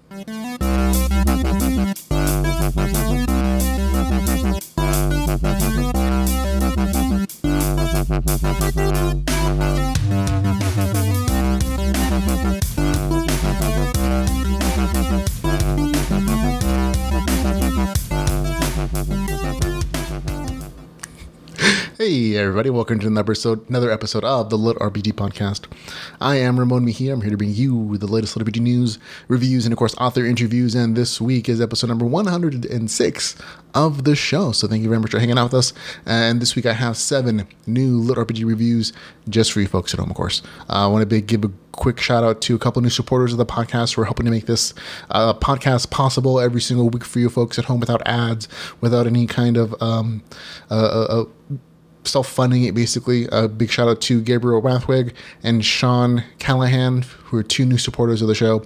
Hey everybody, welcome to another episode of the LitRPG podcast. I am Ramon Mejia. I'm here to bring you the latest LitRPG news, reviews, and of course author interviews, and this week is episode number 106 of the show. So thank you very much for hanging out with us. And this week I have 7 new LitRPG reviews just for you folks at home, of course. I want to give a quick shout out to a couple new supporters of the podcast who are helping to make this podcast possible every single week for you folks at home without ads, without any kind of self-funding it, basically. A big shout out to Gabriel Rathwig and Sean Callahan, who are 2 new supporters of the show.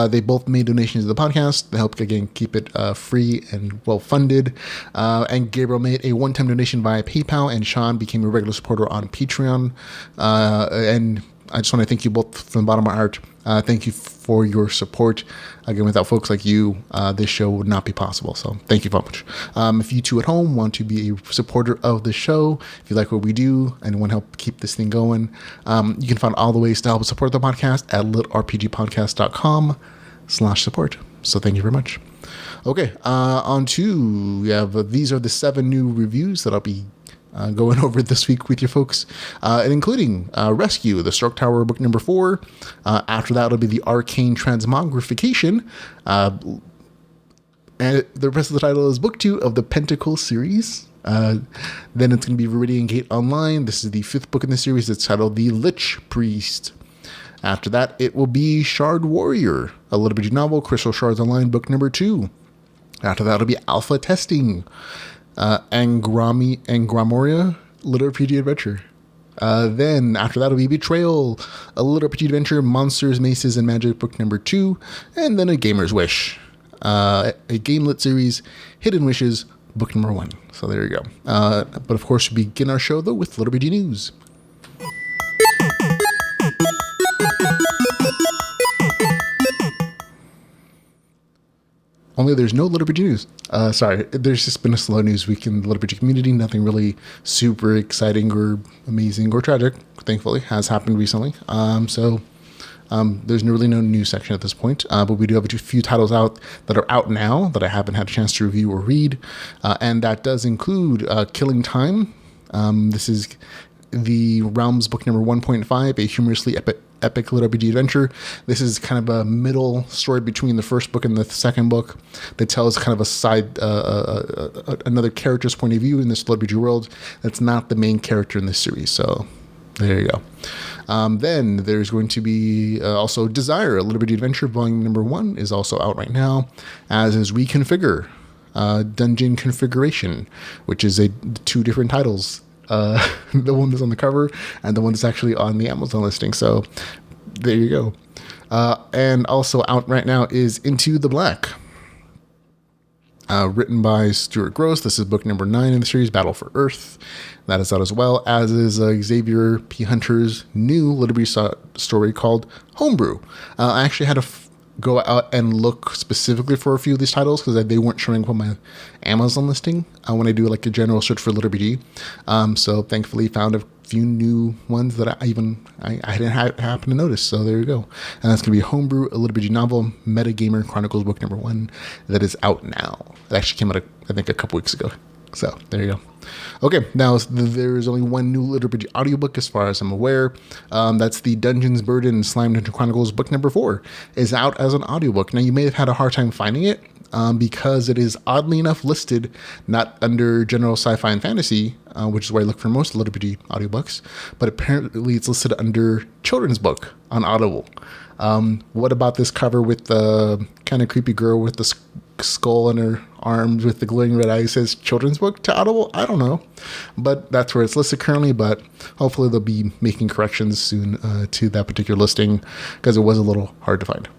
They both made donations to the podcast to help, again, keep it free and well-funded. And Gabriel made a one-time donation via PayPal, and Sean became a regular supporter on Patreon. And I just want to thank you both from the bottom of my heart. Thank you for your support. Again, without folks like you, this show would not be possible. So thank you very much. If you two at home want to be a supporter of the show, if you like what we do and want to help keep this thing going, you can find all the ways to help support the podcast at litrpgpodcast.com/support. So thank you very much. Okay, on to, these are the 7 new reviews that I'll be going over this week with you folks, and including Rescue, the Stork Tower, book number 4. After that, it'll be the Arcane Transmogrification. And the rest of the title is book 2 of the Pentacle series. Then it's going to be Viridian Gate Online. This is the 5th book in the series. It's titled The Lich Priest. After that, it will be Shard Warrior, a LitRPG novel, Crystal Shards Online, book number 2. After that, it'll be Alpha Testing, Angromoria, LitRPG Adventure. Then after that will be Betrayal, a LitRPG Adventure, Monsters, Maces, and Magic, book number 2. And then A Gamer's Wish, a GameLit series, Hidden Wishes, book number 1. So there you go. But of course, we begin our show though with LitRPG news. Only there's no LitRPG news. Sorry, there's just been a slow news week in the LitRPG community. Nothing really super exciting or amazing or tragic, thankfully, has happened recently. So there's really no news section at this point. But we do have a few titles out that are out now that I haven't had a chance to review or read. And that does include Killing Time. This is the Realms book number 1.5, a humorously epic LitRPG adventure. This is kind of a middle story between the first book and the second book that tells kind of a side, another character's point of view in this LitRPG world that's not the main character in this series. So there you go. Then there's going to be also Desire, a LitRPG adventure. Volume number 1 is also out right now, as is Reconfigure, Dungeon Configuration, which is 2 different titles. The one that's on the cover and the one that's actually on the Amazon listing. So there you go. And also out right now is Into the Black, written by Stuart Gross. This is book number 9 in the series, Battle for Earth. That is out as well, as is Xavier P. Hunter's new LitRPG story called Homebrew. I actually had to go out and look specifically for a few of these titles because they weren't showing up on my Amazon listing when I do like a general search for LitRPG. So thankfully found a few new ones that I didn't happen to notice. So there you go. And that's going to be Homebrew, a LitRPG novel, Metagamer Chronicles book number 1 that is out now. It actually came out, I think, a couple weeks ago. So there you go. Okay, now there is only one new LitRPG audiobook as far as I'm aware. That's the Dungeons, Burden, and Slime Dungeon Chronicles book number 4 is out as an audiobook. Now, you may have had a hard time finding it because it is oddly enough listed not under general sci-fi and fantasy, which is where I look for most LitRPG audiobooks, but apparently it's listed under children's book on Audible. What about this cover with the kind of creepy girl with the skull on her arms with the glowing red eyes says children's book to Audible? I don't know, but that's where it's listed currently, but hopefully they'll be making corrections soon to that particular listing because it was a little hard to find.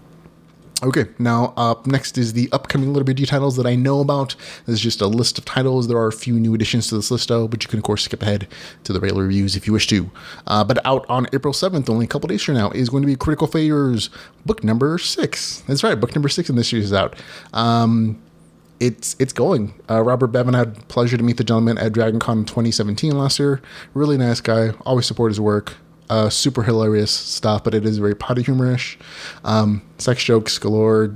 Okay, now up next is the upcoming LitRPG titles that I know about. This is just a list of titles. There are a few new additions to this list, though, but you can, of course, skip ahead to the regular reviews if you wish to. But out on April 7th, only a couple days from now, is going to be Critical Failures, book number 6. That's right, book number 6 in this series is out. It's going. Robert Bevan had pleasure to meet the gentleman at DragonCon 2017 last year. Really nice guy. Always support his work. Super hilarious stuff, but it is very potty humorish. Sex jokes galore,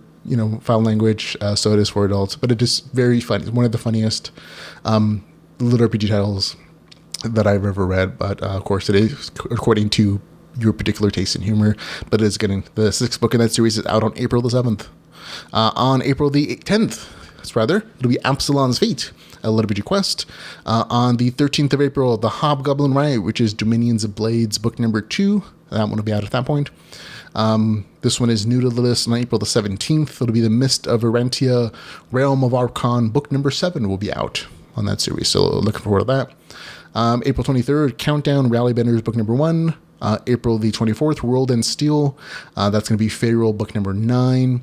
foul language, so it is for adults, but it is very funny. It's one of the funniest LitRPG titles that I've ever read, but of course it is according to your particular taste in humor, but it is getting the 6th book in that series is out on April the 7th. On April the 10th, it'll be Absalom's Fate, a LitRPG quest. On the 13th of April, The Hobgoblin Riot, which is Dominions of Blades, book number 2. That one will be out at that point. This one is new to the list on April the 17th. It'll be The Mist of Erentia, Realm of Archon, book number 7 will be out on that series. So looking forward to that. April 23rd, Countdown, Rally Benders, book number 1. April the 24th, World and Steel. That's going to be Pharaoh, book number 9.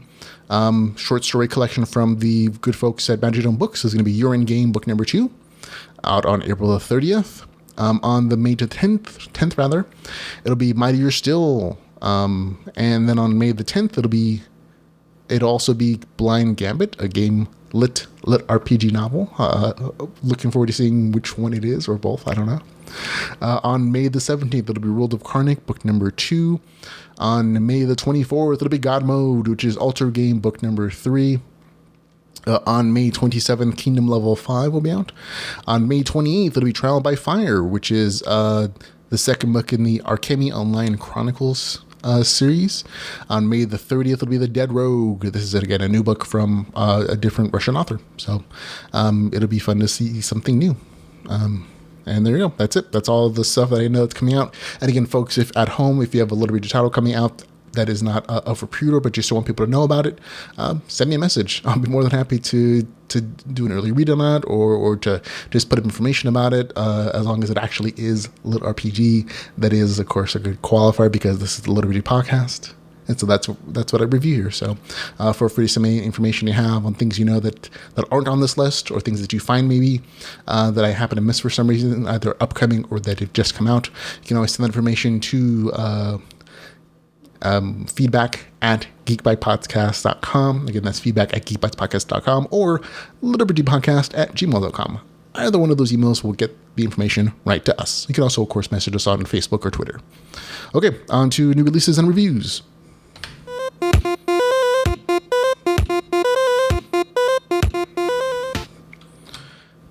Short story collection from the good folks at Magic Dome Books is going to be Urine Game, book number 2, out on April the 30th. On the May 10th rather, it'll be Mightier Still. And then on May the 10th, it'll also be Blind Gambit, a GameLit RPG novel. Looking forward to seeing which one it is, or both, I don't know. On May the 17th, it'll be World of Karnak, book number 2. On May the 24th, it'll be God Mode, which is Alter Game, book number 3. On May 27th, Kingdom Level 5 will be out. On May 28th, it'll be Trial by Fire, which is the second book in the Arcane Online Chronicles series. On May the 30th, it'll be The Dead Rogue. This is, again, a new book from a different Russian author. So it'll be fun to see something new. And there you go. That's it. That's all the stuff that I know that's coming out. And again, folks, if at home, if you have a LitRPG title coming out that is not up for pre-order, but just want people to know about it, send me a message. I'll be more than happy to do an early read on that, or to just put up information about it, as long as it actually is LitRPG. That is, of course, a good qualifier because this is the LitRPG podcast. And so that's what I review here. So feel free to send me information you have on things that aren't on this list, or things that you find maybe that I happen to miss for some reason, either upcoming or that have just come out. You can always send that information to feedback at geekbytepodcast.com. Again, that's feedback at geekbytepodcast.com, or litrpgpodcast@gmail.com. Either one of those emails will get the information right to us. You can also, of course, message us on Facebook or Twitter. Okay, on to new releases and reviews.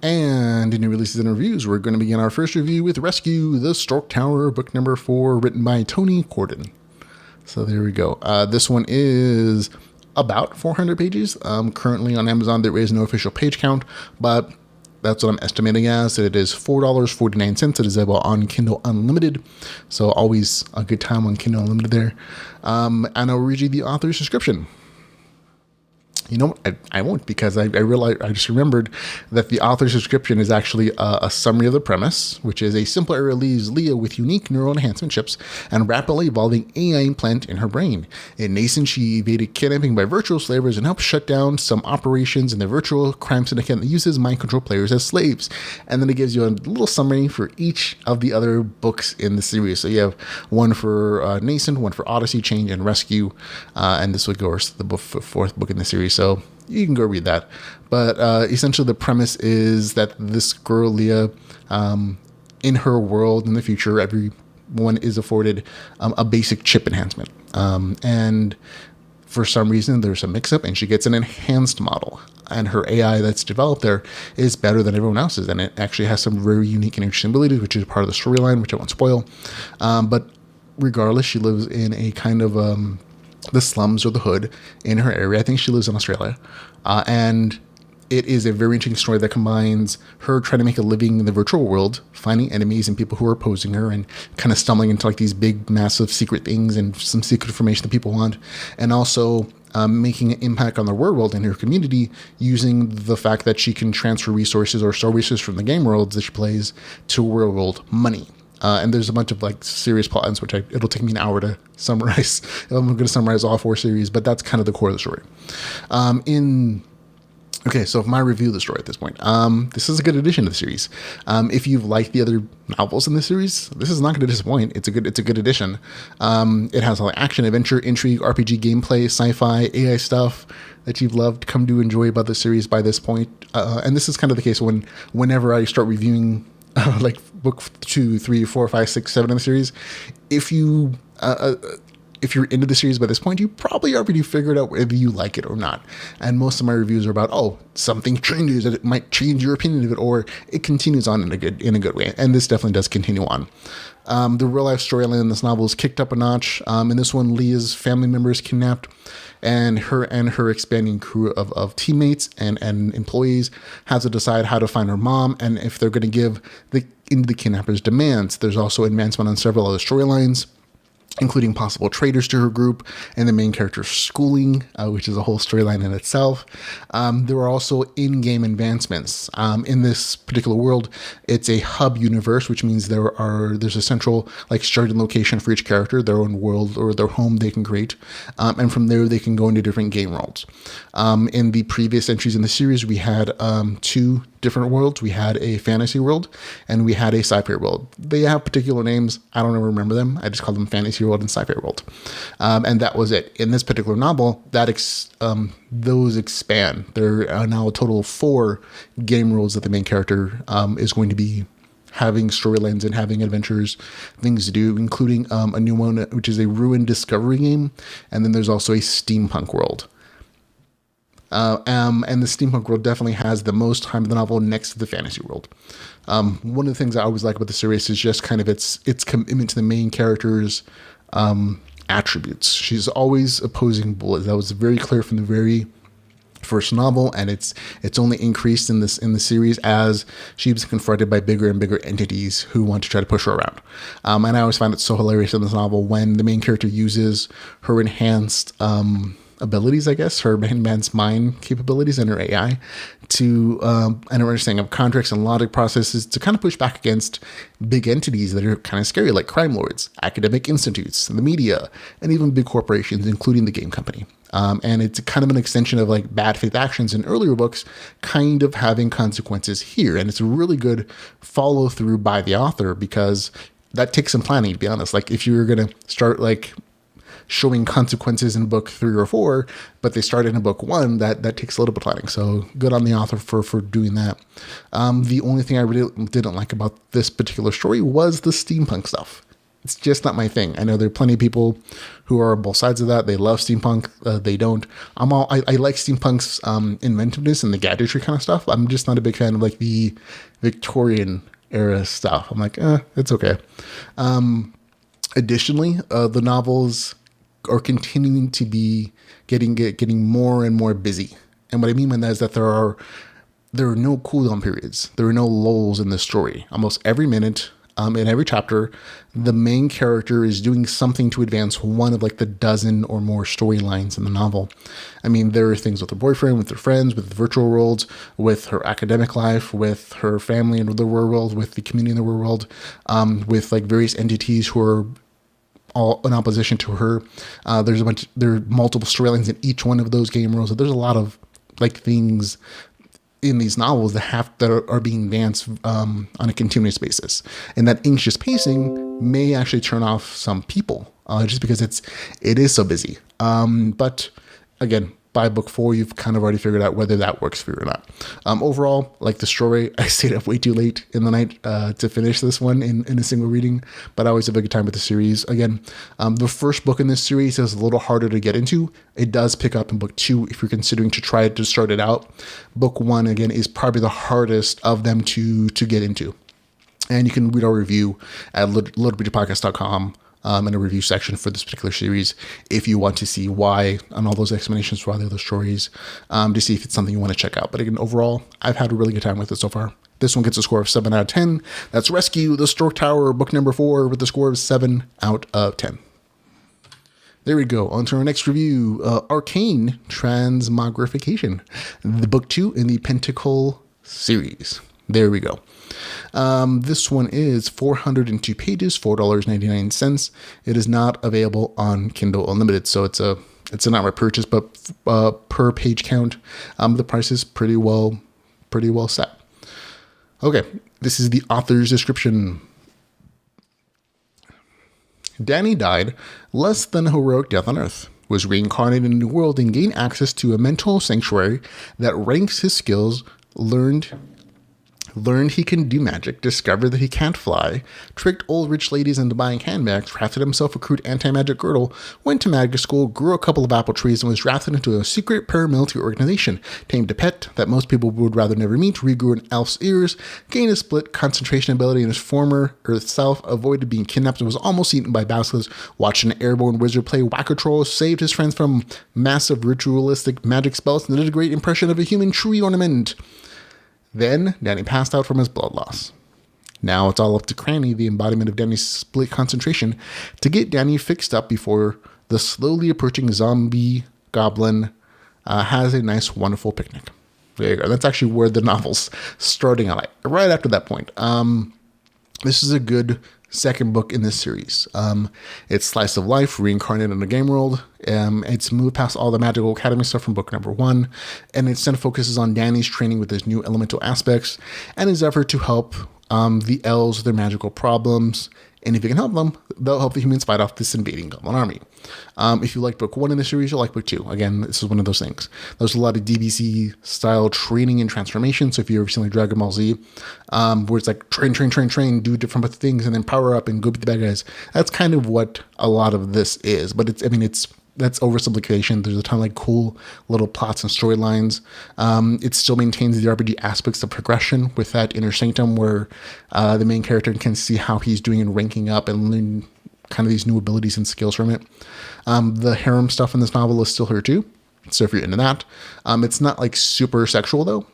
And in new releases and reviews, we're going to begin our first review with Rescue, the Stork Tower, book number 4, written by Tony Corden. So there we go. This one is about 400 pages. Currently on Amazon, there is no official page count, but that's what I'm estimating as. It is $4.49. It is available on Kindle Unlimited. So always a good time on Kindle Unlimited there. And I'll read you the author's description. You know what? I won't, because I realized, I just remembered that the author's description is actually a summary of the premise, which is: a simple error leaves Leah with unique neural enhancement chips and rapidly evolving AI implant in her brain. In nascent, she evaded kidnapping by virtual slavers and helped shut down some operations in the virtual crime syndicate that uses mind control players as slaves. And then it gives you a little summary for each of the other books in the series. So you have one for Nascent, one for Odyssey, Change, and Rescue. And this would go to the fourth book in the series. So you can go read that. But essentially the premise is that this girl, Leah, in her world in the future, everyone is afforded a basic chip enhancement. And for some reason, there's a mix-up, and she gets an enhanced model. And her AI that's developed there is better than everyone else's. And it actually has some very unique and interesting abilities, which is part of the storyline, which I won't spoil. But regardless, she lives in a kind of the slums or the hood in her area. I think she lives in Australia. And it is a very interesting story that combines her trying to make a living in the virtual world, finding enemies and people who are opposing her, and kind of stumbling into like these big, massive secret things and some secret information that people want, and also making an impact on the real world and her community using the fact that she can transfer resources or store resources from the game worlds that she plays to real world money. And there's a bunch of like serious plot lines, which it'll take me an hour to summarize. I'm going to summarize all 4 series, but that's kind of the core of the story. Okay, so my review of the story at this point. This is a good addition to the series. If you've liked the other novels in the series, this is not going to disappoint. It's a good addition. It has all the action, adventure, intrigue, RPG gameplay, sci-fi, AI stuff that you've loved come to enjoy about the series by this point. And this is kind of the case whenever I start reviewing like book 2, 3, 4, 5, 6, 7 in the series. If you're into the series by this point, you probably already figured out whether you like it or not. And most of my reviews are about, something changes, that it might change your opinion of it, or it continues on in a good way. And this definitely does continue on. The real life storyline in this novel is kicked up a notch. In this one, Leah's family members kidnapped, and her expanding crew of teammates and employees has to decide how to find her mom and if they're going to give in the kidnappers' demands. There's also advancement on several other storylines, including possible traitors to her group and the main character's schooling, which is a whole storyline in itself. There are also in-game advancements. In this particular world, it's a hub universe, which means there's a central starting location for each character, their own world or their home they can create. And from there, they can go into different game worlds. In the previous entries in the series, we had 2 different worlds. We had a fantasy world and we had a sci-fi world. They have particular names. I don't ever remember them. I just call them fantasy world and sci-fi world. And that was it. In this particular novel, those expand. There are now a total of 4 game worlds that the main character is going to be having storylines and having adventures, things to do, including a new one, which is a ruined discovery game. And then there's also a steampunk world. And the steampunk world definitely has the most time in the novel next to the fantasy world. One of the things I always like about the series is just kind of its commitment to the main character's attributes. She's always opposing bullies. That was very clear from the very first novel, and it's only increased in the series as she was confronted by bigger and bigger entities who want to try to push her around. And I always find it so hilarious in this novel when the main character uses her enhanced abilities, I guess, her advanced mind capabilities and her AI to, and her understanding of contracts and logic processes to kind of push back against big entities that are kind of scary, like crime lords, academic institutes, the media, and even big corporations, including the game company. And it's kind of an extension of bad faith actions in earlier books, kind of having consequences here. And it's a really good follow through by the author because that takes some planning, to be honest. If you were going to start showing consequences in book 3 or 4, but they started in book 1, that takes a little bit of planning. So good on the author for doing that. The only thing I really didn't like about this particular story was the steampunk stuff. It's just not my thing. I know there are plenty of people who are on both sides of that. They love steampunk. They don't. I like steampunk's inventiveness and the gadgetry kind of stuff. I'm just not a big fan of the Victorian era stuff. I'm it's okay. Additionally, the novels are continuing to be getting more and more busy. And what I mean by that is that there are no cooldown periods. There are no lulls in the story. Almost every minute, in every chapter, the main character is doing something to advance one of the dozen or more storylines in the novel. I mean, there are things with her boyfriend, with her friends, with the virtual worlds, with her academic life, with her family in the real world, with the community in the real world, with various entities who are all in opposition to her. There are multiple storylines in each one of those game worlds. So there's a lot of things in these novels that are being advanced on a continuous basis, and that anxious pacing may actually turn off some people just because it is so busy. But again, by book 4, you've kind of already figured out whether that works for you or not. Overall, the story, I stayed up way too late in the night to finish this one in a single reading, but I always have a good time with the series. Again, the first book in this series is a little harder to get into. It does pick up in book 2 if you're considering to try to start it out. Book 1, again, is probably the hardest of them to get into. And you can read our review at LitRPGpodcast.com. In a review section for this particular series, if you want to see why and all those explanations for all the other stories, to see if it's something you want to check out. But again, overall, I've had a really good time with it so far. This one gets a score of 7 out of 10. That's Rescue the Stork Tower, book number 4, with a score of 7 out of 10. There we go. On to our next review, Arcane Transmogrification, the book 2 in the Pentacle series. There we go. This one is 402 pages, $4.99. It is not available on Kindle Unlimited, so it's an outright purchase, but per page count, the price is pretty well set. Okay, this is the author's description. Danny died less than a heroic death on Earth, was reincarnated in a new world, and gained access to a mental sanctuary that ranks his skills, learned he can do magic, discovered that he can't fly, tricked old rich ladies into buying handbags, crafted himself a crude anti-magic girdle, went to magic school, grew a couple of apple trees, and was drafted into a secret paramilitary organization, tamed a pet that most people would rather never meet, regrew an elf's ears, gained a split concentration ability in his former Earth self, avoided being kidnapped and was almost eaten by basilisks, watched an airborne wizard play whack-a-troll, saved his friends from massive ritualistic magic spells, and did a great impression of a human tree ornament. Then, Danny passed out from his blood loss. Now it's all up to Cranny, the embodiment of Danny's split concentration, to get Danny fixed up before the slowly approaching zombie goblin has a nice, wonderful picnic. There you go. That's actually where the novel's starting out, right after that point. This is a good second book in this series. It's slice of life, reincarnated in the game world. It's moved past all the magical academy stuff from book number 1, and it instead focuses on Danny's training with his new elemental aspects and his effort to help the elves with their magical problems. And if you can help them, they'll help the humans fight off this invading goblin army. If you like book 1 in the series, you'll like book 2. Again, this is one of those things. There's a lot of DBC style training and transformation. So if you've ever seen like Dragon Ball Z, where it's like train, do different things, and then power up and go beat the bad guys. That's kind of what a lot of this is. But that's oversimplification. There's a ton of like cool little plots and storylines. It still maintains the RPG aspects of progression with that inner sanctum where the main character can see how he's doing and ranking up and learn kind of these new abilities and skills from it. The harem stuff in this novel is still here too. So if you're into that, it's not like super sexual though.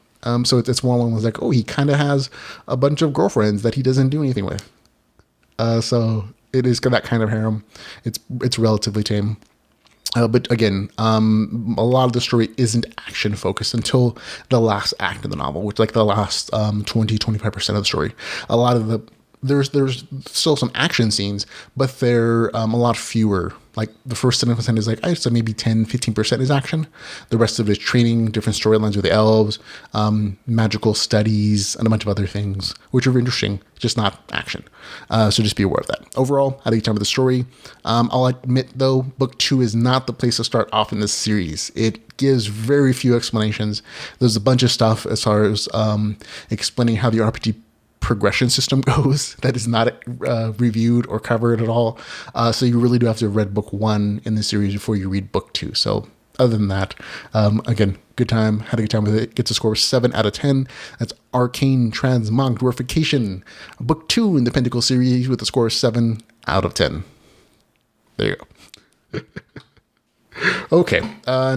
So it's one of them was like, oh, he kind of has a bunch of girlfriends that he doesn't do anything with. So it is that kind of harem. It's relatively tame. But again, a lot of the story isn't action focused until the last act of the novel, which like the last 20-25% of the story. A lot of there's still some action scenes, but they're a lot fewer. Like the first 10% is like, I'd say maybe 10-15% is action. The rest of it is training, different storylines with the elves, magical studies, and a bunch of other things, which are interesting, just not action. So just be aware of that. Overall, I had a good time with the story. I'll admit, though, book 2 is not the place to start off in this series. It gives very few explanations. There's a bunch of stuff as far as explaining how the RPG progression system goes that is not reviewed or covered at all. So you really do have to have read book 1 in the series before you read book 2. So other than that, again, good time. Had a good time with it. Gets a score of 7 out of 10. That's Arcane Transmogrification, book 2 in the Pentacle series with a score of 7 out of 10. There you go. Okay,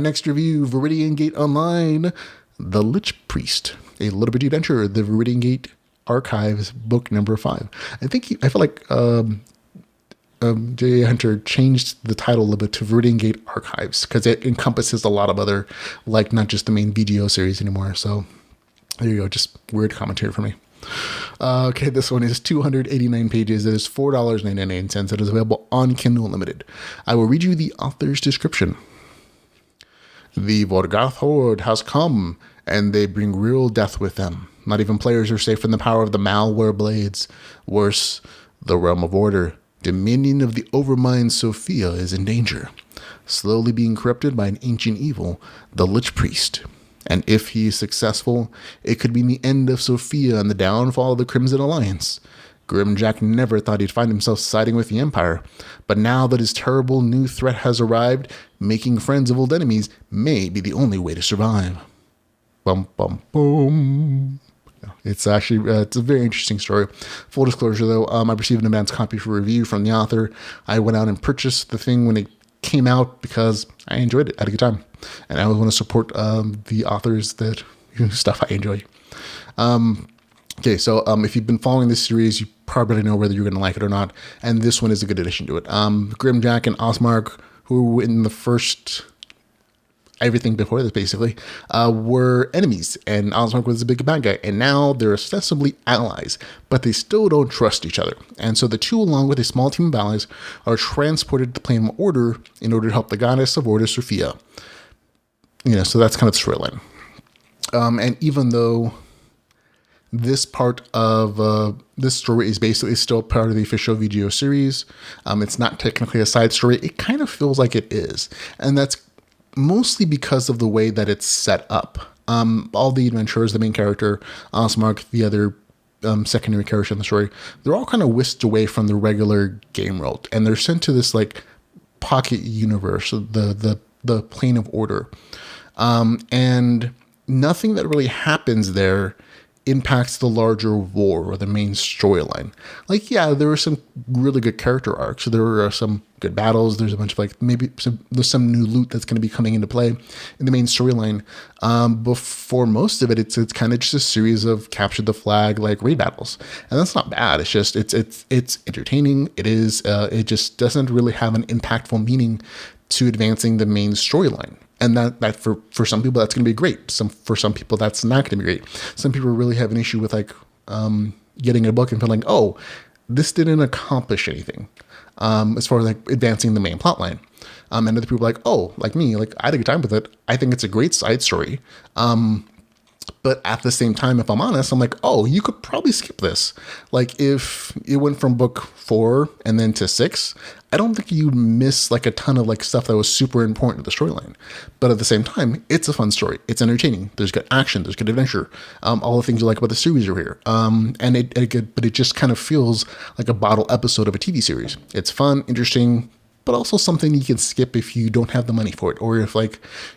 next review, Viridian Gate Online, The Lich Priest, a LitRPG adventure, the Viridian Gate Archives, book number 5. I feel like J.A. Hunter changed the title a little bit to Viridian Gate Archives because it encompasses a lot of other, like not just the main VGO series anymore. So there you go, just weird commentary for me. Okay, this one is 289 pages. It is $4.99. It is available on Kindle Unlimited. I will read you the author's description. The Vorgoth Horde has come, and they bring real death with them. Not even players are safe from the power of the malware blades. Worse, the realm of order, dominion of the overmind Sophia, is in danger, slowly being corrupted by an ancient evil, the Lich Priest. And if he is successful, it could mean the end of Sophia and the downfall of the Crimson Alliance. Grimjack never thought he'd find himself siding with the Empire, but now that his terrible new threat has arrived, making friends of old enemies may be the only way to survive. Bum, bum, boom. It's actually, it's a very interesting story. Full disclosure though, I received an advance copy for review from the author. I went out and purchased the thing when it came out because I enjoyed it. I had a good time. And I always want to support the authors that stuff I enjoy. Okay, so if you've been following this series, you probably know whether you're going to like it or not. And this one is a good addition to it. Grimjack and Osmark, who in the first everything before this basically, were enemies, and Osmark was the big bad guy, and now they're ostensibly allies, but they still don't trust each other. And so the two, along with a small team of allies, are transported to the plane of order in order to help the goddess of order, Sophia. So that's kind of the storyline. And even though this part of this story is basically still part of the official VGO series, it's not technically a side story. It kind of feels like it is. And that's mostly because of the way that it's set up. All the adventurers, the main character, Osmark, the other secondary character in the story, they're all kind of whisked away from the regular game world, and they're sent to this like pocket universe, the plane of order. And nothing that really happens there impacts the larger war or the main storyline. Like, yeah, there were some really good character arcs. There are some good battles. There's a bunch of there's some new loot that's going to be coming into play in the main storyline. But for most of it, it's kind of just a series of capture the flag like raid battles, and that's not bad. It's just it's entertaining. It is. It just doesn't really have an impactful meaning to advancing the main storyline. And that for some people, that's going to be great. For some people, that's not going to be great. Some people really have an issue with getting a book and feeling, oh, this didn't accomplish anything as far as advancing the main plot line. And other people are like, oh, like me, I had a good time with it. I think it's a great side story. But at the same time, if I'm honest, I'm like, oh, you could probably skip this. If it went from book 4 and then to 6, I don't think you'd miss a ton of stuff that was super important to the storyline. But at the same time, it's a fun story. It's entertaining. There's good action. There's good adventure. All the things you like about the series are here. And it just kind of feels like a bottle episode of a TV series. It's fun, interesting, but also something you can skip if you don't have the money for it, or if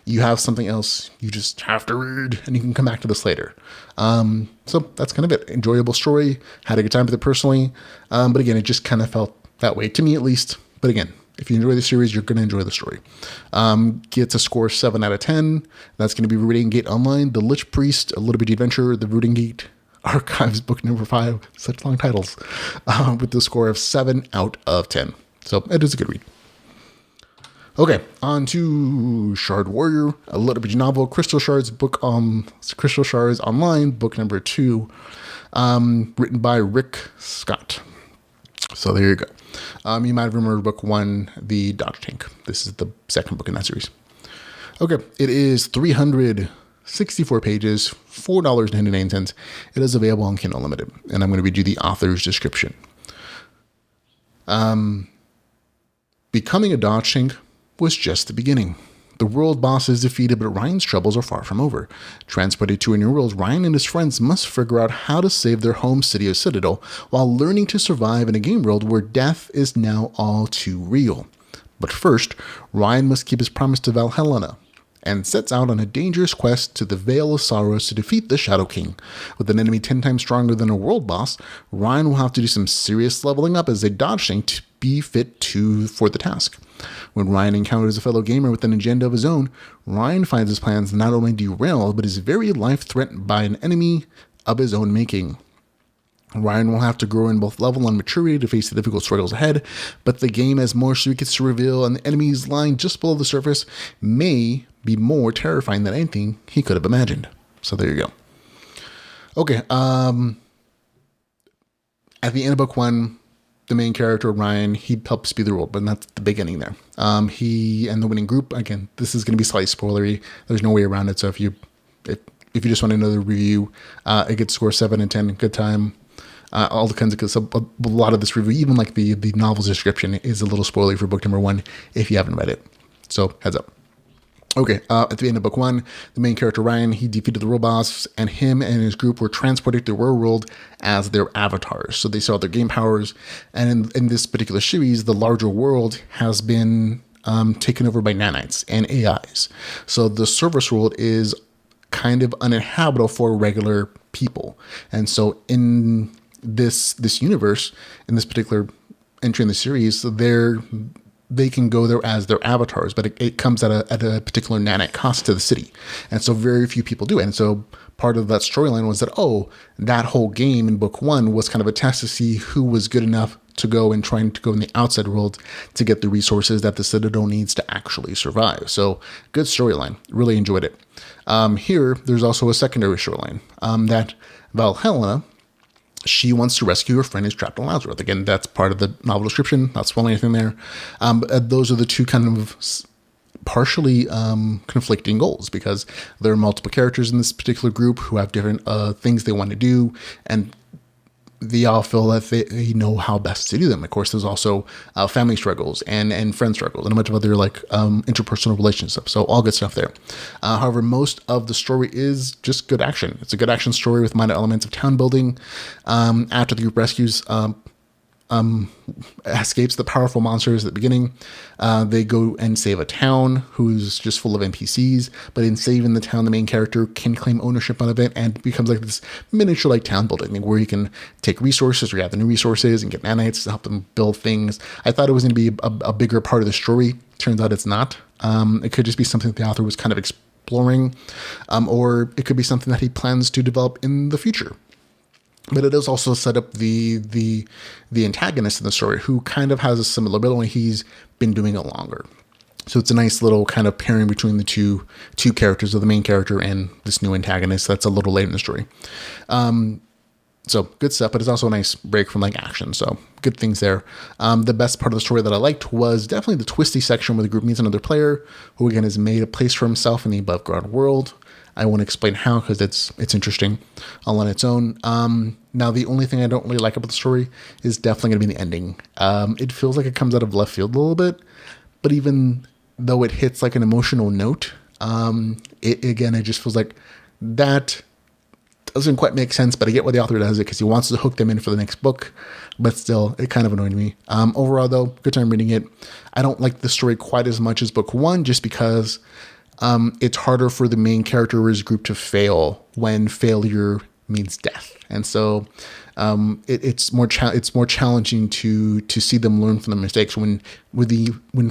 you have something else you just have to read and you can come back to this later. So that's kind of it. Enjoyable story. Had a good time with it personally. But again, it just kind of felt that way to me, at least. But again, if you enjoy the series, you're going to enjoy the story. Gets a score 7 out of 10. That's going to be Viridian Gate Online, The Lich Priest, A LitRPG Adventure, The Viridian Gate Archives, book number 5. Such long titles. With the score of 7 out of 10. So it is a good read. Okay, on to Shard Warrior, a LitRPG novel, Crystal Shards Crystal Shards Online, book number 2, written by Rick Scott. So there you go. You might have remembered book 1, The Dodge Tank. This is the second book in that series. Okay, it is 364 pages, $4.99. It is available on Kindle Unlimited, and I'm going to read you the author's description. Becoming a Dodge Tank was just the beginning. The world boss is defeated, but Ryan's troubles are far from over. Transported to a new world, Ryan and his friends must figure out how to save their home city of Citadel while learning to survive in a game world where death is now all too real. But first, Ryan must keep his promise to Valhalla and sets out on a dangerous quest to the Vale of Sorrows to defeat the Shadow King. With an enemy 10 times stronger than a world boss, Ryan will have to do some serious leveling up as a dodge tank to be fit for the task. When Ryan encounters a fellow gamer with an agenda of his own, Ryan finds his plans not only derailed, but his very life threatened by an enemy of his own making. Ryan will have to grow in both level and maturity to face the difficult struggles ahead, but the game has more secrets to reveal, and the enemies lying just below the surface may be more terrifying than anything he could have imagined. So there you go. Okay, at the end of book 1, the main character, Ryan, he helps speed the world, but that's the beginning there. He and the winning group, again, this is going to be slightly spoilery. There's no way around it, so if you just want another review, it gets score 7 and 10, good time. All the kinds of, because a lot of this review, even the novel's description, is a little spoilery for book number 1 if you haven't read it. So heads up. Okay, at the end of book 1, the main character Ryan, he defeated the world boss, and him and his group were transported to the real world as their avatars. So they saw their game powers, and in this particular series, the larger world has been taken over by nanites and AIs. So the surface world is kind of uninhabitable for regular people. And so in this universe, in this particular entry in the series, they can go there as their avatars, but it comes at a particular nanite cost to the city. And so very few people do it. And so part of that storyline was that, that whole game in book 1 was kind of a test to see who was good enough to go and trying to go in the outside world to get the resources that the Citadel needs to actually survive. So good storyline. Really enjoyed it. Here, there's also a secondary storyline that Valhalla, she wants to rescue her friend who's trapped in Lazarus. Again, that's part of the novel description. Not spoiling anything there. Those are the two kind of partially conflicting goals, because there are multiple characters in this particular group who have different things they want to do, and they all feel that they know how best to do them. Of course, there's also family struggles and friend struggles and a bunch of other like interpersonal relationships. So all good stuff there. However, most of the story is just good action. It's a good action story with minor elements of town building. After the group rescues escapes the powerful monsters at the beginning, they go and save a town who's just full of NPCs, but in saving the town, the main character can claim ownership on it, and it becomes like this miniature like town building thing where you can take resources or gather new resources and get nanites to help them build things. I thought it was going to be a bigger part of the story. Turns out it's not. It could just be something that the author was kind of exploring, or it could be something that he plans to develop in the future. But it does also set up the antagonist in the story, who kind of has a similar build, only he's been doing it longer. So it's a nice little kind of pairing between the two characters, of the main character and this new antagonist that's a little late in the story. So good stuff, but it's also a nice break from like action. So good things there. The best part of the story that I liked was definitely the twisty section where the group meets another player who again has made a place for himself in the above ground world. I won't explain how, because it's interesting all on its own. Now, the only thing I don't really like about the story is definitely going to be the ending. It feels like it comes out of left field a little bit, but even though it hits like an emotional note, it just feels like that doesn't quite make sense, but I get why the author does it, because he wants to hook them in for the next book, but still, it kind of annoyed me. Overall, though, good time reading it. I don't like the story quite as much as book one, just because it's harder for the main character or his group to fail when failure means death, and so it's more challenging to see them learn from the mistakes when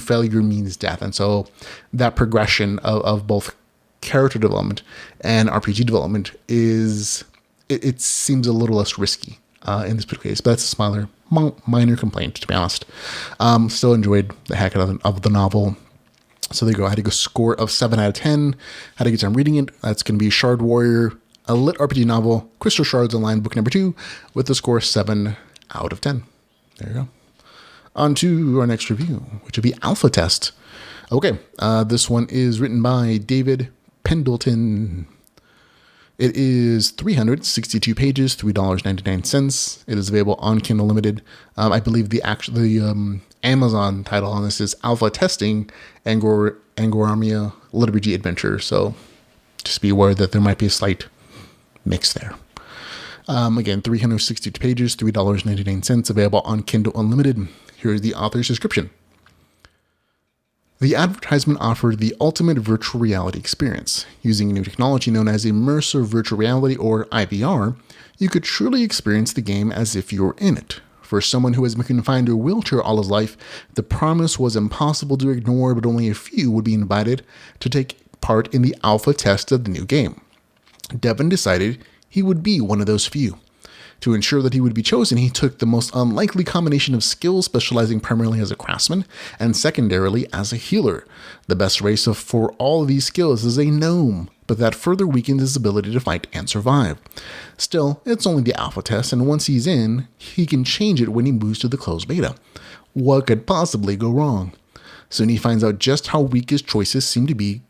failure means death, and so that progression of both character development and RPG development it seems a little less risky in this particular case. But that's a minor complaint, to be honest. Still enjoyed the heck out of the novel. So there you go. I had a score of 7 out of 10. Had a good time reading it. That's going to be Shard Warrior, a LitRPG novel, Crystal Shards Online, book number 2, with the score 7 out of 10. There you go. On to our next review, which would be Alpha Test. Okay, this one is written by David Pendleton. It is 362 pages, $3.99. It is available on Kindle Limited. I believe the Amazon title on this is Alpha Testing Angromoria LitRPG Adventure. So just be aware that there might be a slight mix there. Again, 362 pages, $3.99, available on Kindle Unlimited. Here is the author's description. The advertisement offered the ultimate virtual reality experience. Using a new technology known as immersive virtual reality, or IVR, you could truly experience the game as if you were in it. For someone who has been confined to a wheelchair all his life, the promise was impossible to ignore, but only a few would be invited to take part in the alpha test of the new game. Devin decided he would be one of those few. To ensure that he would be chosen, he took the most unlikely combination of skills, specializing primarily as a craftsman and secondarily as a healer. The best race for all of these skills is a gnome, but that further weakened his ability to fight and survive. Still, it's only the alpha test, and once he's in, he can change it when he moves to the closed beta. What could possibly go wrong? Soon he finds out just how weak his choices seem to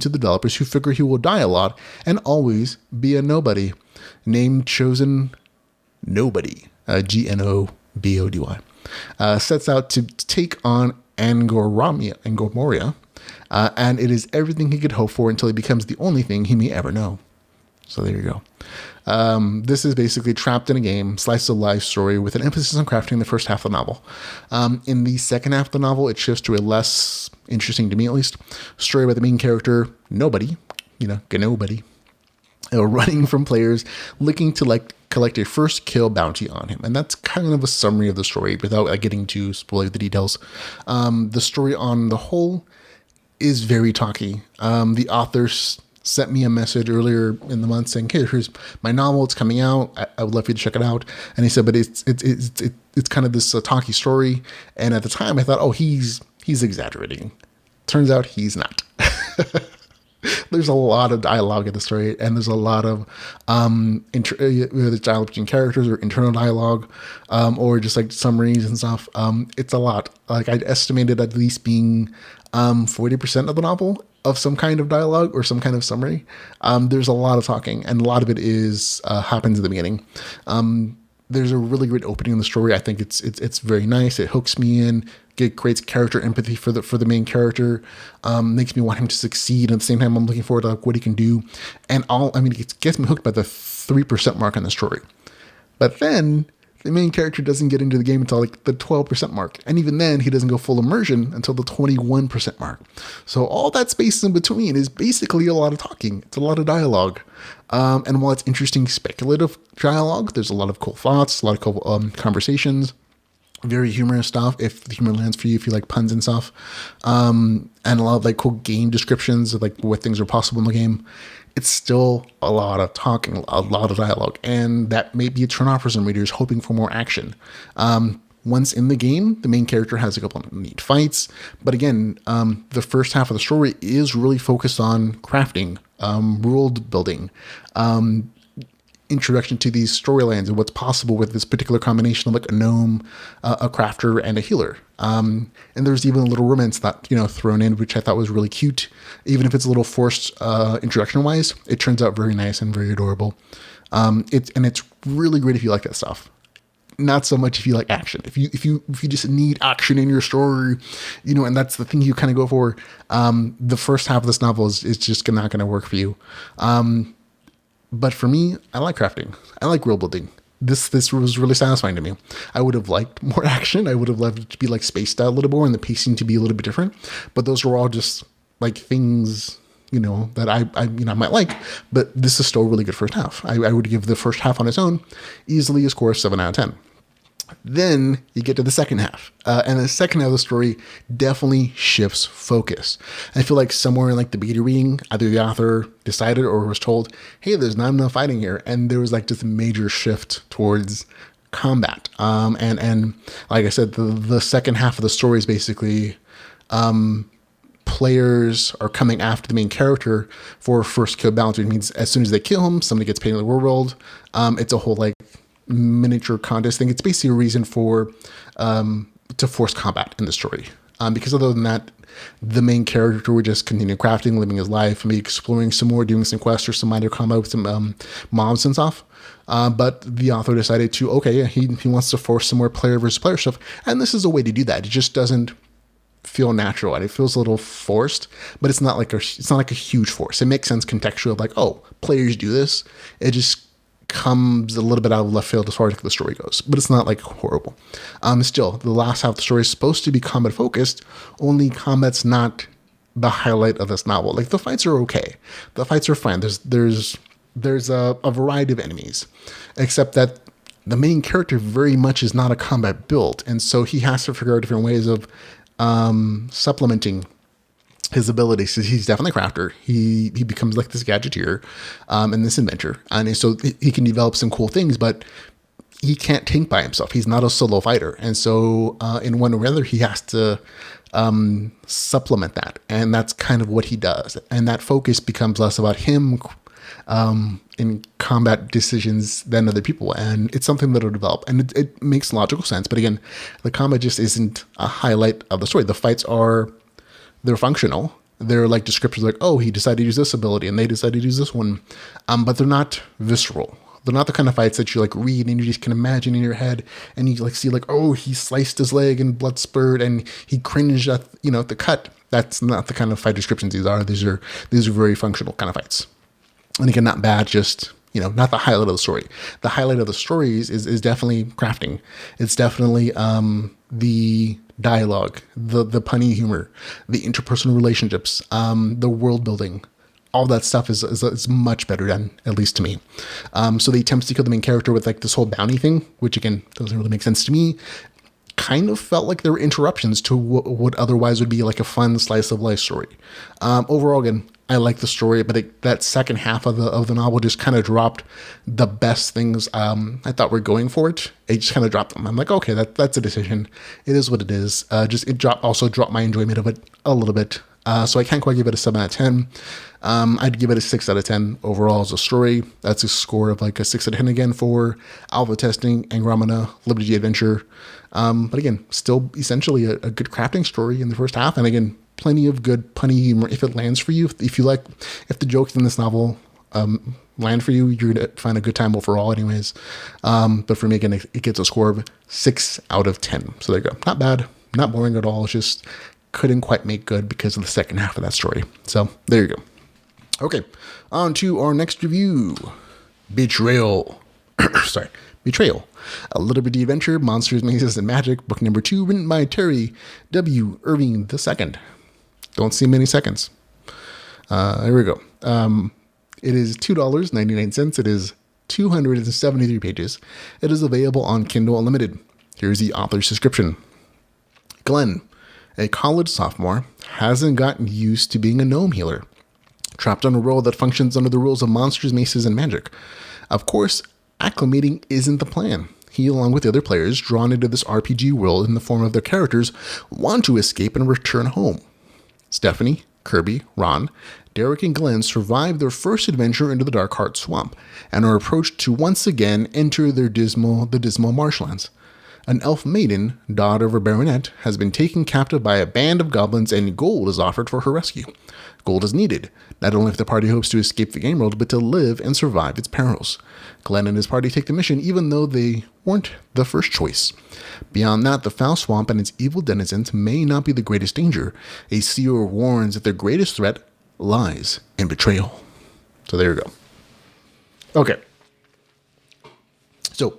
the developers, who figure he will die a lot and always be a nobody. Name chosen Nobody, Gnobody, sets out to take on Angromoria, and it is everything he could hope for until he becomes the only thing he may ever know. So there you go. This is basically trapped in a game, slice of life story with an emphasis on crafting the first half of the novel. In the second half of the novel, it shifts to a less interesting, to me at least, story about the main character, Nobody, Nobody, running from players looking to collect a first kill bounty on him. And that's kind of a summary of the story without getting to spoil the details. The story on the whole is very talky. The author sent me a message earlier in the month saying, "Hey, here's my novel. It's coming out. I would love for you to check it out." And he said, "But it's kind of this talky story. And at the time I thought, oh, he's exaggerating. Turns out he's not. There's a lot of dialogue in the story, and there's a lot of there's dialogue between characters or internal dialogue, or just like summaries and stuff. It's a lot. Like I estimated at least being 40% of the novel of some kind of dialogue or some kind of summary. There's a lot of talking, and a lot of it is happens at the beginning. There's a really great opening in the story. I think it's very nice. It hooks me in. It creates character empathy for the main character. Makes me want him to succeed. At the same time, I'm looking forward to like what he can do. And it gets me hooked by the 3% mark on the story. But then the main character doesn't get into the game until like the 12% mark. And even then, he doesn't go full immersion until the 21% mark. So all that space in between is basically a lot of talking. It's a lot of dialogue. And while it's interesting speculative dialogue, there's a lot of cool thoughts, a lot of cool conversations, very humorous stuff if the humor lands for you, if you like puns and stuff. And a lot of like cool game descriptions of like what things are possible in the game. It's still a lot of talking, a lot of dialogue, and that may be a turn off for some readers hoping for more action. Once in the game, the main character has a couple of neat fights, but again, the first half of the story is really focused on crafting, world building, introduction to these storylines and what's possible with this particular combination of like a gnome, a crafter, and a healer. And there's even a little romance that, thrown in, which I thought was really cute. Even if it's a little forced introduction wise, it turns out very nice and very adorable. It's really great if you like that stuff. Not so much if you like action. If you just need action in your story, and that's the thing you kind of go for, the first half of this novel is just not going to work for you. But for me, I like crafting. I like world building. This was really satisfying to me. I would have liked more action. I would have loved it to be like spaced out a little more and the pacing to be a little bit different. But those were all just like things, that I might like. But this is still a really good first half. I would give the first half on its own easily a score of 7 out of 10. Then you get to the second half, and the second half of the story definitely shifts focus. I feel like somewhere in like the beta reading, either the author decided or was told, hey, there's not enough fighting here. And there was like just a major shift towards combat. And like I said, the second half of the story is basically, players are coming after the main character for first kill balance, which means as soon as they kill him, somebody gets paid in the world. It's a whole like miniature contest thing. It's basically a reason for to force combat in the story, because other than that, the main character would just continue crafting, living his life, maybe exploring some more, doing some quests or some minor combat with some mobs and stuff. But the author decided to, he wants to force some more player versus player stuff, and this is a way to do that. It just doesn't feel natural, and it feels a little forced, but it's not like a huge force. It makes sense contextually, like, oh, players do this. It just comes a little bit out of left field as far as the story goes, but it's not like horrible. Still, the last half of the story is supposed to be combat focused, only combat's not the highlight of this novel. Like, the fights are okay. The fights are fine. There's a variety of enemies, except that the main character very much is not a combat build, and so he has to figure out different ways of supplementing his abilities. So he's definitely a crafter. He becomes like this gadgeteer and this inventor. And so he can develop some cool things, but he can't tank by himself. He's not a solo fighter. And so in one or other, he has to supplement that. And that's kind of what he does. And that focus becomes less about him in combat decisions than other people. And it's something that'll develop. And it makes logical sense. But again, the combat just isn't a highlight of the story. The fights they're functional. They're like descriptions like, oh, he decided to use this ability and they decided to use this one. But they're not visceral. They're not the kind of fights that you like read and you just can imagine in your head and you like see like, oh, he sliced his leg and blood spurted and he cringed at, at the cut. That's not the kind of fight descriptions these are. These are very functional kind of fights. And again, not bad, just, not the highlight of the story. The highlight of the stories is definitely crafting. It's definitely the dialogue, the punny humor, the interpersonal relationships, the world building. All that stuff is much better done, at least to me. So the attempts to kill the main character with like this whole bounty thing, which again doesn't really make sense to me, kind of felt like there were interruptions to what otherwise would be like a fun slice of life story. Overall, again, I like the story, but that second half of the novel just kind of dropped the best things I thought were going for it. It just kind of dropped them. I'm like, okay, that's a decision. It is what it is. Also dropped my enjoyment of it a little bit. So I can't quite give it a 7 out of 10. I'd give it a 6 out of 10 overall as a story. That's a score of like a 6 out of 10 again for alpha testing, Angromoria, LitRPG Adventure. But again, still essentially a good crafting story in the first half. And again, plenty of good punny humor if it lands for you. If the jokes in this novel land for you, you're going to find a good time overall anyways. But for me, again, it gets a score of 6 out of 10. So there you go. Not bad, not boring at all. It's just couldn't quite make good because of the second half of that story. So there you go. Okay, on to our next review. Betrayal. Betrayal. A LitRPG adventure, Monsters, Mazes, and Magic, book number 2, written by Terry W. Irving II. Don't see many seconds. Here we go. It is $2.99. It is 273 pages. It is available on Kindle Unlimited. Here's the author's description. Glenn, a college sophomore, hasn't gotten used to being a gnome healer, trapped on a world that functions under the rules of monsters, maces, and magic. Of course, acclimating isn't the plan. He, along with the other players drawn into this RPG world in the form of their characters, want to escape and return home. Stephanie, Kirby, Ron, Derek, and Glenn survive their first adventure into the Darkheart Swamp and are approached to once again enter the dismal marshlands. An elf maiden, daughter of a baronet, has been taken captive by a band of goblins, and gold is offered for her rescue. Gold is needed, not only if the party hopes to escape the game world, but to live and survive its perils. Glenn and his party take the mission, even though they weren't the first choice. Beyond that, the foul swamp and its evil denizens may not be the greatest danger. A seer warns that their greatest threat lies in betrayal. So there you go. Okay. So,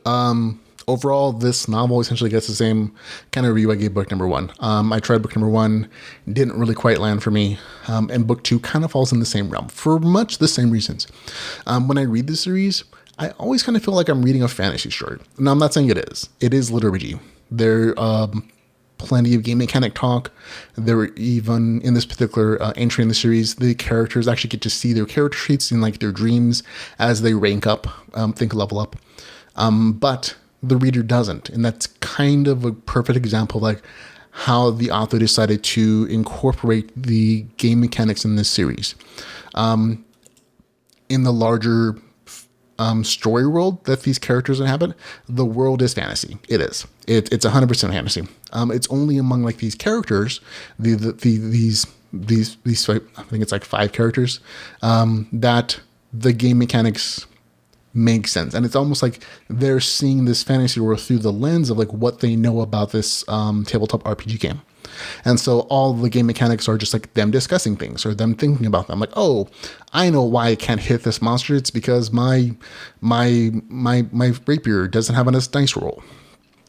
overall, this novel essentially gets the same kind of review I gave book number 1. I tried book number 1, didn't really quite land for me, and book 2 kind of falls in the same realm for much the same reasons. When I read the series, I always kind of feel like I'm reading a fantasy story. Now, I'm not saying it is. It is LitRPG. There plenty of game mechanic talk. There were even in this particular entry in the series, the characters actually get to see their character traits in like their dreams as they rank up, level up. But the reader doesn't, and that's kind of a perfect example of like how the author decided to incorporate the game mechanics in this series. In the larger story world that these characters inhabit, the world is fantasy. It is. It's 100% fantasy. It's only among like these characters, these I think it's like 5 characters, that the game mechanics makes sense. And it's almost like they're seeing this fantasy world through the lens of like what they know about this tabletop RPG game. And so all the game mechanics are just like them discussing things or them thinking about them. Like, oh, I know why I can't hit this monster. It's because my rapier doesn't have a nice dice roll.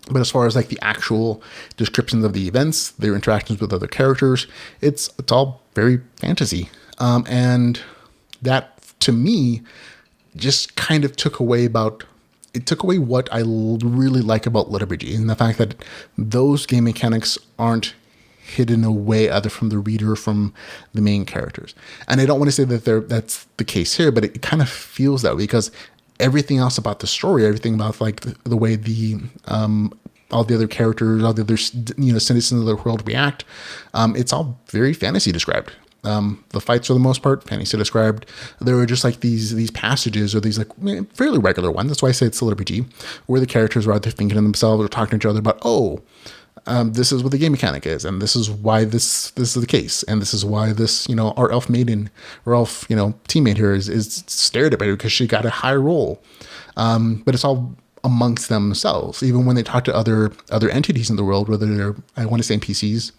But as far as like the actual descriptions of the events, their interactions with other characters, it's all very fantasy. And that to me just kind of took away what I really like about LitRPG, and the fact that those game mechanics aren't hidden away either from the reader or from the main characters. And I don't want to say that that's the case here, but it kind of feels that way because everything else about the story, everything about like the way the all the other characters, all the other citizens of the world react, it's all very fantasy described. The fights, for the most part, fantasy described. There were just like these passages or these like fairly regular ones. That's why I say it's a LitRPG, where the characters are either thinking to themselves or talking to each other about, this is what the game mechanic is, and this is why this is the case, and this is why this, our elf maiden or elf, teammate here is stared at because she got a high roll. But it's all amongst themselves, even when they talk to other entities in the world, whether they're, I want to say NPCs,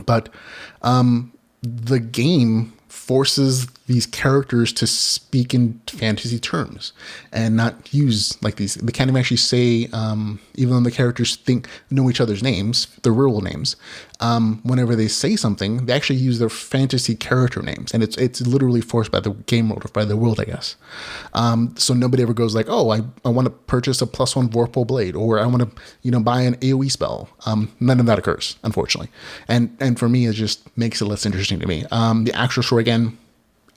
but the game forces these characters to speak in fantasy terms and not use like these. They can't even actually say, even though the characters know each other's names, their real names. Whenever they say something, they actually use their fantasy character names, and it's literally forced by the game world or by the world, I guess. So nobody ever goes like, oh, I want to purchase a +1 Vorpal blade, or I want to buy an AOE spell. None of that occurs, unfortunately, and for me, it just makes it less interesting to me. The actual story again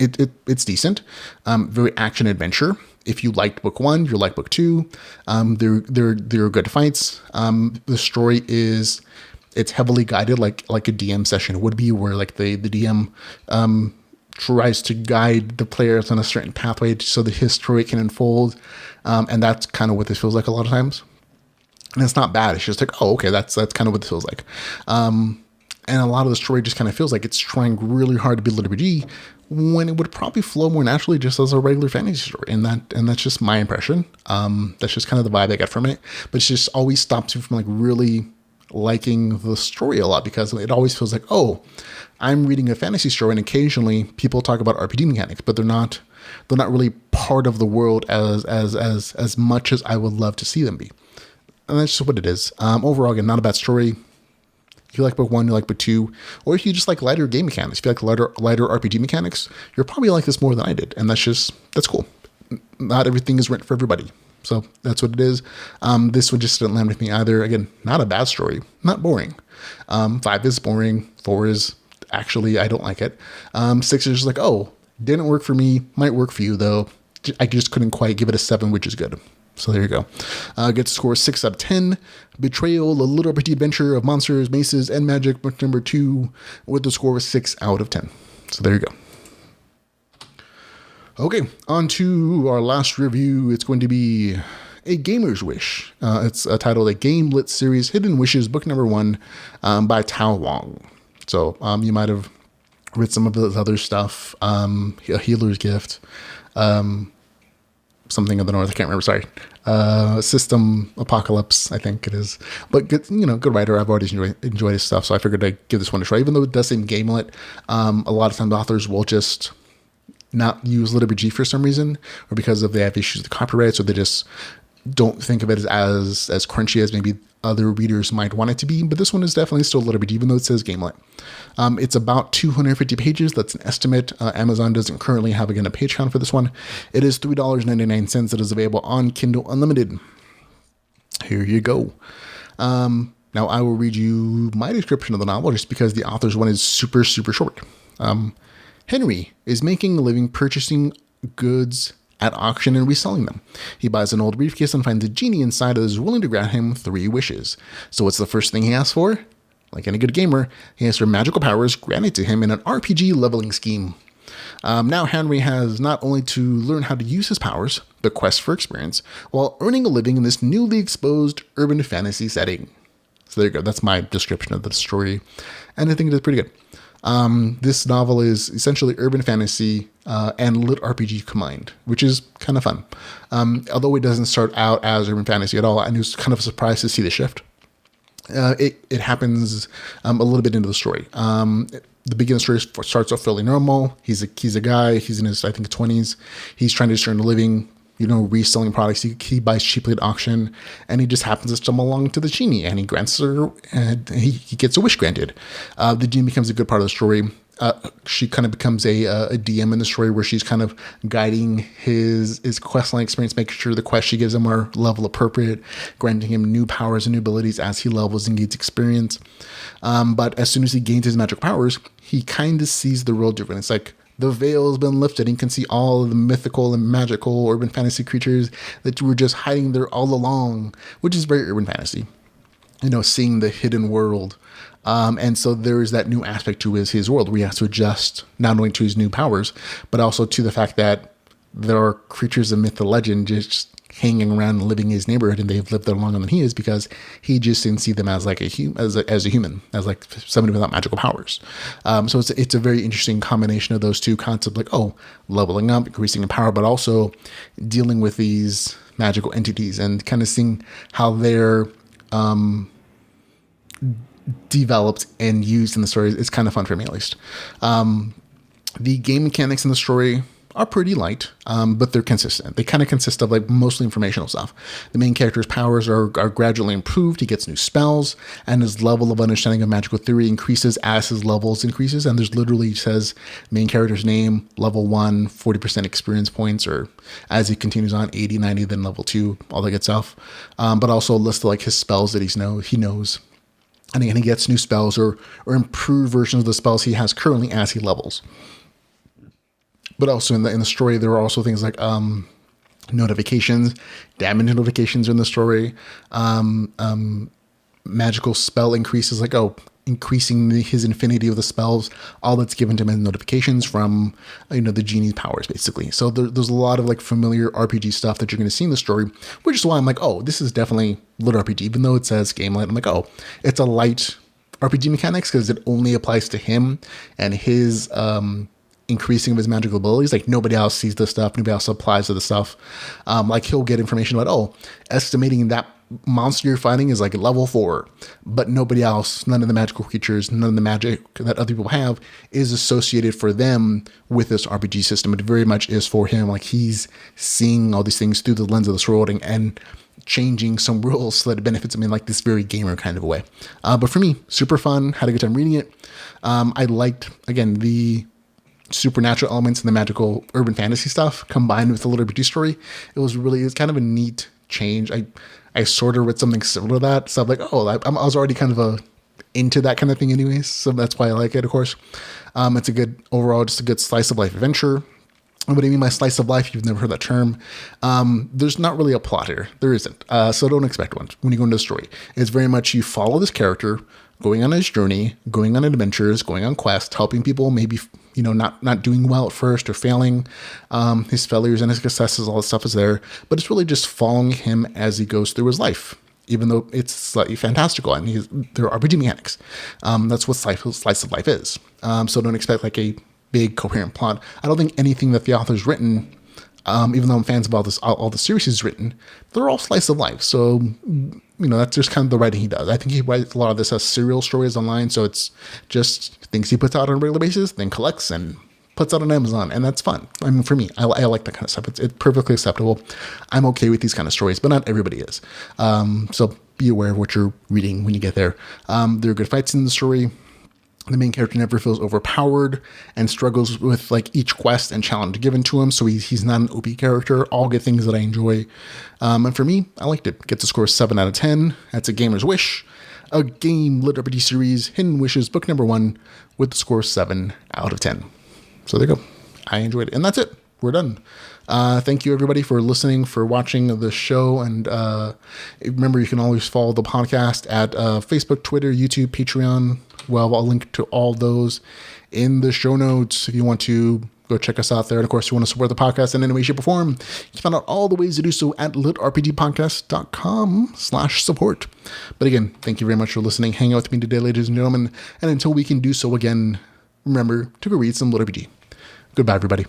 it's decent. Very action adventure. If you liked book 1, you like book 2. They're good fights. The story it's heavily guided like a DM session would be, where like the DM tries to guide the players on a certain pathway so that his story can unfold. And that's kind of what this feels like a lot of times. And it's not bad. It's just like, oh, okay, that's kind of what this feels like. And a lot of the story just kind of feels like it's trying really hard to be LitRPG when it would probably flow more naturally just as a regular fantasy story. And that's just my impression. That's just kind of the vibe I get from it. But it just always stops me from like really liking the story a lot, because it always feels like, oh, I'm reading a fantasy story, and occasionally people talk about RPG mechanics, but they're not really part of the world as much as I would love to see them be. And that's just what it is. Overall, again, not a bad story. If you like book 1, you like book 2, or if you just like lighter game mechanics, if you like lighter RPG mechanics, you'll probably like this more than I did. And that's cool. Not everything is written for everybody. So that's what it is. This one just didn't land with me either. Again, not a bad story, not boring. 5 is boring. 4 is actually, I don't like it. 6 is just like, oh, didn't work for me. Might work for you though. I just couldn't quite give it a 7, which is good. So there you go. Gets a score 6 out of 10. Betrayal, a little bitty adventure of monsters, maces, and magic, book number 2, with the score of 6 out of 10. So there you go. Okay, on to our last review. It's going to be A Gamer's Wish. It's titled A GameLit Series Hidden Wishes, book number 1, by Tao Wong. So you might have read some of the other stuff. A Healer's Gift. Something of the North, I can't remember, sorry. System Apocalypse, I think it is. But good, good writer. I've always enjoyed his stuff, so I figured I'd give this one a try. Even though it does seem GameLit, a lot of times authors will just not use LitRPG for some reason, or because they have issues with copyright, so they just don't think of it as crunchy as maybe other readers might want it to be. But this one is definitely still LitRPG, even though it says GameLit. It's about 250 pages. That's an estimate. Amazon doesn't currently have, again, a page count for this one. It is $3.99. It is available on Kindle Unlimited. Here you go. Now I will read you my description of the novel, just because the author's one is super, super short. Henry is making a living purchasing goods at auction and reselling them. He buys an old briefcase and finds a genie inside that is willing to grant him 3 wishes. So what's the first thing he asks for? Like any good gamer, he asks for magical powers granted to him in an RPG leveling scheme. Now Henry has not only to learn how to use his powers, but quest for experience, while earning a living in this newly exposed urban fantasy setting. So there you go. That's my description of the story. And I think it is pretty good. This novel is essentially urban fantasy and LitRPG combined, which is kind of fun. Although it doesn't start out as urban fantasy at all, and it was kind of a surprise to see the shift. It happens a little bit into the story. The beginning of the story starts off fairly normal. He's a guy. He's in his, I think, 20s. He's trying to just earn a living, reselling products. He buys cheaply at auction, and he just happens to stumble along to the genie, and he grants her, and he gets a wish granted. The genie becomes a good part of the story. She kind of becomes a DM in the story, where she's kind of guiding his questline experience, making sure the quests she gives him are level appropriate, granting him new powers and new abilities as he levels and gains experience. But as soon as he gains his magic powers, he kind of sees the world different. It's like the veil's been lifted, and you can see all of the mythical and magical urban fantasy creatures that were just hiding there all along, which is very urban fantasy. Seeing the hidden world. And so there is that new aspect to his world, where he has to adjust not only to his new powers, but also to the fact that there are creatures of myth and legend just hanging around and living in his neighborhood, and they've lived there longer than he is, because he just didn't see them as like as a human, as like somebody without magical powers. So it's a very interesting combination of those two concepts, like, leveling up, increasing in power, but also dealing with these magical entities and kind of seeing how they're developed and used in the story. It's kind of fun for me, at least. The game mechanics in the story are pretty light, but they're consistent. They kind of consist of like mostly informational stuff. The main character's powers are gradually improved. He gets new spells, and his level of understanding of magical theory increases as his levels increases. And there's literally says main character's name, level 1, 40% experience points, or as he continues on, 80, 90, then level 2, all that good stuff. But also a list of like his spells that he knows. And again, he gets new spells or improved versions of the spells he has currently as he levels. But also in the story, there are also things like notifications, damage notifications in the story, magical spell increases, like increasing his infinity of the spells, all that's given to him as notifications from the genie's powers, basically. So there's a lot of like familiar RPG stuff that you're going to see in the story, which is why I'm like, oh, this is definitely LitRPG, even though it says GameLit. I'm like, oh, it's a light RPG mechanics because it only applies to him and his increasing of his magical abilities. Like nobody else sees this stuff, nobody else applies to the stuff. Like he'll get information about, estimating that monster you're fighting is like level 4, but nobody else, none of the magical creatures, none of the magic that other people have is associated for them with this RPG system. It very much is for him. Like he's seeing all these things through the lens of this world and changing some rules so that it benefits him in like this very gamer kind of a way. But for me, super fun, had a good time reading it. I liked, again, the supernatural elements and the magical urban fantasy stuff combined with the LitRPG story. It's kind of a neat change. I sort of read something similar to that, so I'm like, I was already kind of into that kind of thing anyways, so that's why I like it, of course. It's a good, overall, just a good slice of life adventure. And what do you mean by slice of life? If you've never heard that term. There's not really a plot here. There isn't. So don't expect one when you go into the story. It's very much you follow this character going on his journey, going on adventures, going on quests, helping people, maybe, not doing well at first or failing. His failures and his successes, all that stuff is there. But it's really just following him as he goes through his life, even though it's slightly fantastical and there are RPG mechanics. That's what slice of life is. So don't expect like a big coherent plot. I don't think anything that the author's written, even though I'm fans of all the series he's written, they're all slice of life. So, that's just kind of the writing he does. I think he writes a lot of this as serial stories online. So it's just things he puts out on a regular basis, then collects and puts out on Amazon. And that's fun. I mean, for me, I like that kind of stuff. It's perfectly acceptable. I'm okay with these kind of stories, but not everybody is. So be aware of what you're reading when you get there. There are good fights in the story. The main character never feels overpowered and struggles with like each quest and challenge given to him. So he's not an OP character. All good things that I enjoy. And for me, I liked it. Gets a score of 7 out of 10. That's a gamer's wish. A game lit RPG series, Hidden Wishes, book number 1 with the score 7 out of 10. So there you go. I enjoyed it. And that's it. We're done. Thank you everybody for listening, for watching the show. And remember, you can always follow the podcast at Facebook, Twitter, YouTube, Patreon. Well, I'll link to all those in the show notes if you want to go check us out there. And of course, if you want to support the podcast in any way, shape, or form, you can find out all the ways to do so at litrpgpodcast.com/support. But again, thank you very much for listening. Hang out with me today, ladies and gentlemen. And until we can do so again, remember to go read some LitRPG. Goodbye, everybody.